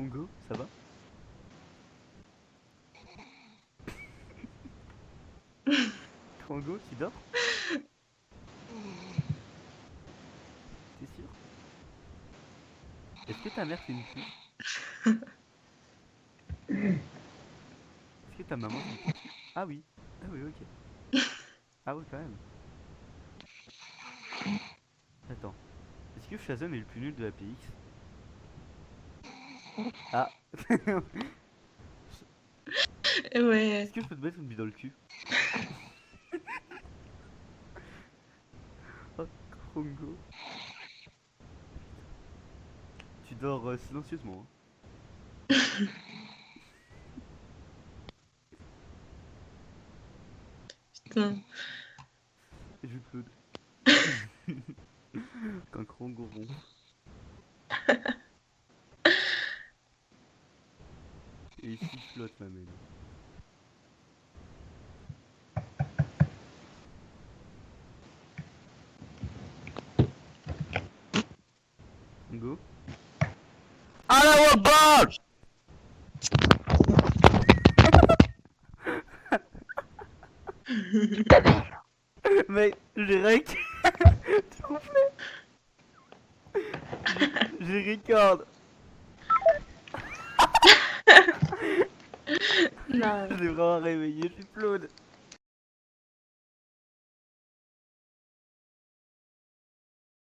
Congo, ça va? Congo, tu dors? T'es sûr? Est-ce que ta mère fait une pute? Est-ce que ta maman fait une pute? Ah oui. Ah oui, ok. Ah oui, quand même. Attends. Est-ce que Shazam est le plus nul de la PX? Ah. Est-ce Ouais. que je peux te mettre une bille dans le cul? Oh, Congo. Tu dors silencieusement, hein. Putain. Je peux. Qu'un Congo ronfle. Et il sifflote ma mère. Congo? Allah Akbar! Mais j'ai rec. S'il vous plaît. J'ai record. Non. Je l'ai vraiment réveillé, je suis Claude.